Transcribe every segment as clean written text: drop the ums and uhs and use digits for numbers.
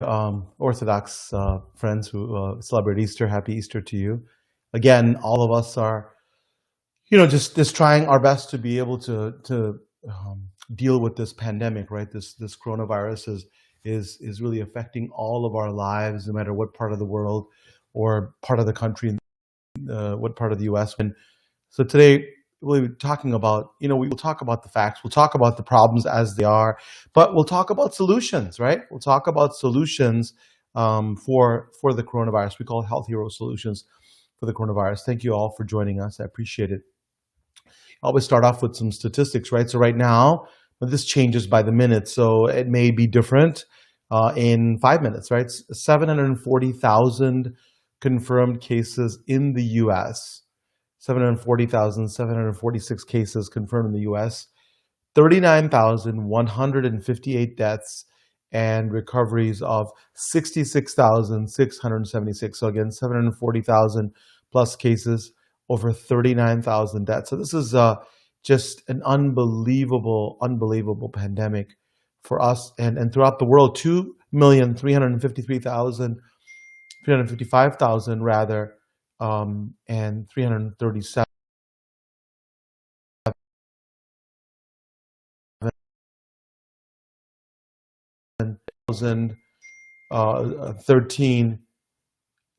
Orthodox friends who celebrate Easter. Happy Easter to you. Again, all of us are, just trying our best to be able to deal with this pandemic, right? This coronavirus is really affecting all of our lives, no matter what part of the world or part of the country, what part of the U.S. And so today we'll be talking about, we will talk about the facts, we'll talk about the problems as they are, but we'll talk about solutions, right? We'll talk about solutions for the coronavirus. We call it Health Hero Solutions for the coronavirus. Thank you all for joining us. I appreciate it. I always start off with some statistics, right? So right now, but this changes by the minute, so it may be different in 5 minutes, right? 740,000 confirmed cases in the U.S. 740,746 cases confirmed in the US, 39,158 deaths, and recoveries of 66,676. So again, 740,000 plus cases, over 39,000 deaths. So this is just an unbelievable pandemic for us and throughout the world. 2,353,355,000 rather, and 337,013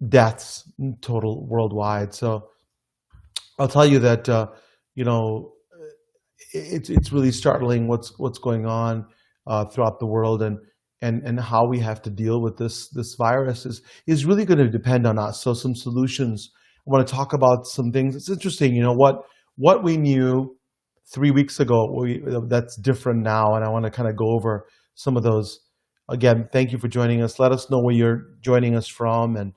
deaths total worldwide. So I'll tell you that you know it's really startling what's going on throughout the world, and how we have to deal with this virus is really going to depend on us. So some solutions. I want to talk about some things. It's interesting, what we knew 3 weeks ago, that's different now, and I want to kind of go over some of those. Again, thank you for joining us. Let us know where you're joining us from, and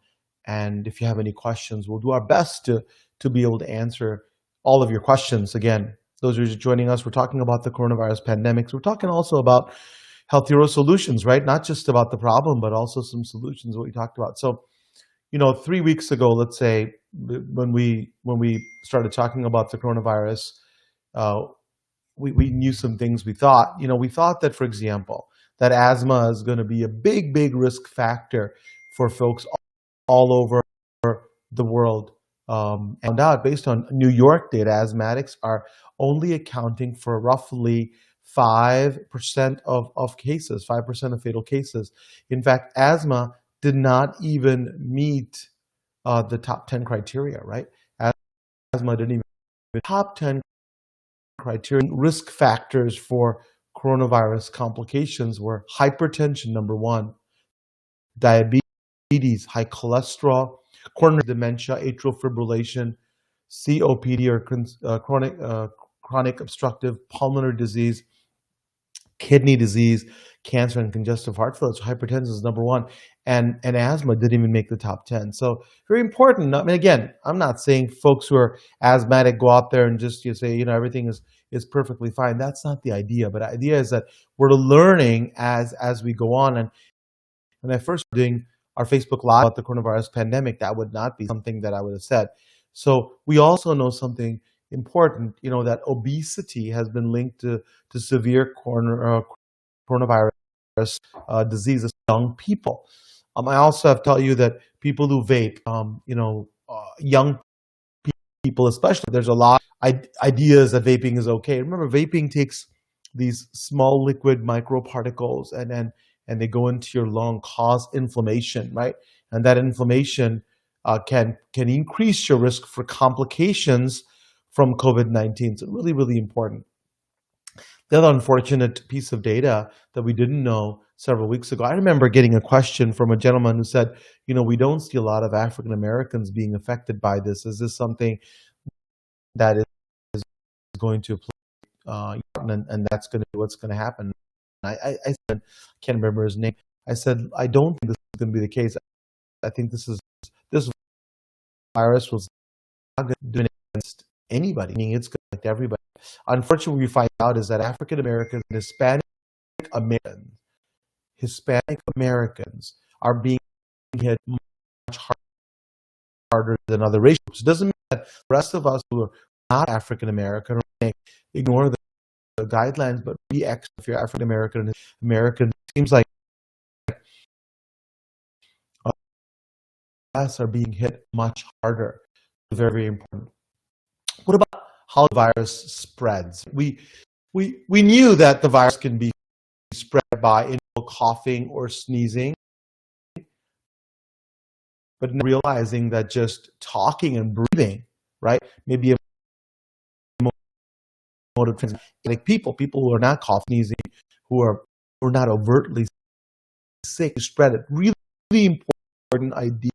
if you have any questions, we'll do our best to be able to answer all of your questions. Again, those who are joining us, we're talking about the coronavirus pandemic. So we're talking also about Health Hero Solutions, right? Not just about the problem, but also some solutions, what we talked about. So, 3 weeks ago, let's say, when we started talking about the coronavirus, uh, we knew some things. We thought that, for example, that asthma is going to be a big risk factor for folks all over the world. And found out, based on New York data, asthmatics are only accounting for roughly 5% of cases, 5% of fatal cases. In fact, asthma did not even meet the top 10 criteria, right? Asthma didn't even top 10 criteria. Risk factors for coronavirus complications were hypertension, number one, diabetes, high cholesterol, coronary dementia, atrial fibrillation, COPD, or chronic obstructive pulmonary disease, kidney disease, cancer, and congestive heart failure. So hypertension is number one, and asthma didn't even make the top 10. So very important. I mean, again, I'm not saying folks who are asthmatic go out there and just say, everything is perfectly fine. That's not the idea. But the idea is that we're learning as we go on. And when I first started doing our Facebook Live about the coronavirus pandemic, that would not be something that I would have said. So we also know something important, that obesity has been linked to severe coronavirus diseases in young people. I also have to tell you that people who vape, young people especially, there's a lot of ideas that vaping is okay. Remember, vaping takes these small liquid microparticles and they go into your lung, cause inflammation, right? And that inflammation can increase your risk for complications from COVID-19. So really important. The other unfortunate piece of data that we didn't know several weeks ago, I remember getting a question from a gentleman who said, we don't see a lot of African Americans being affected by this. Is this something that is going to and that's going to be what's going to happen? I said, I can't remember his name. I said, I don't think this is going to be the case. I think this virus was not going to do it against anybody, meaning it's going to affect everybody. Unfortunately, what we find out is that African Americans and Hispanic Americans are being hit much harder than other racial groups. It doesn't mean that the rest of us who are not African American ignore the guidelines, but be extra if you're African American. It seems like US are being hit much harder. Very, very important. What about how the virus spreads? We knew that the virus can be spread by coughing or sneezing, but not realizing that just talking and breathing, right, maybe a mode of transmission. Like people who are not coughing, sneezing, who are not overtly sick, spread it. Really, really important idea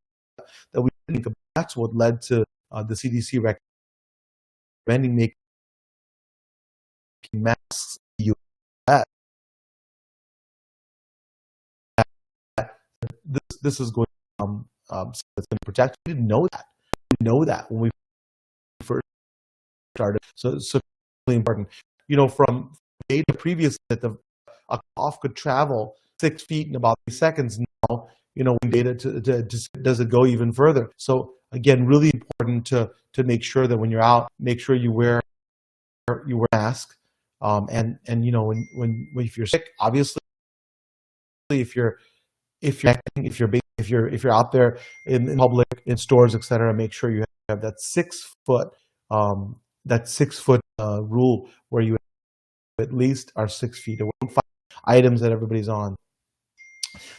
that we think about. That's what led to the CDC recommending making masks in the US. This is going so it's going to protect. We didn't know that. We didn't know that when we first started. So it's really important. From data previously that a cough could travel 6 feet in about 3 seconds. Now, when data does it go even further? So again, really important to make sure that when you're out, make sure you wear a mask. And when if you're sick, obviously, if you're out there in public, in stores, etc., make sure you have that 6 foot rule where you at least are 6 feet away from items that everybody's on.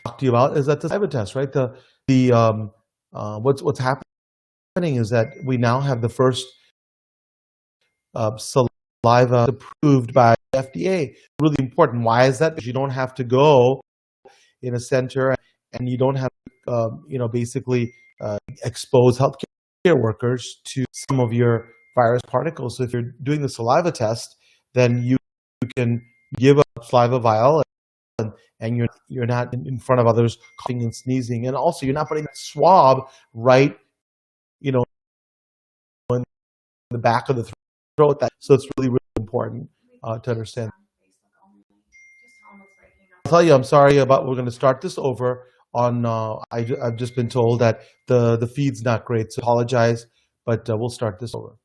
Talk to you about is that the saliva test, right? What's happening is that we now have the first saliva approved by FDA. Really important. Why is that? Because you don't have to go in a center and you don't have basically expose healthcare workers to some of your virus particles. So if you're doing the saliva test, then you can give a saliva vial and you're not in front of others coughing and sneezing, and also you're not putting that swab right in the back of the throat. So it's really, really important to understand. I'll tell you, I'm sorry about. We're going to start this over on. I've just been told that the feed's not great, so apologize, but we'll start this over.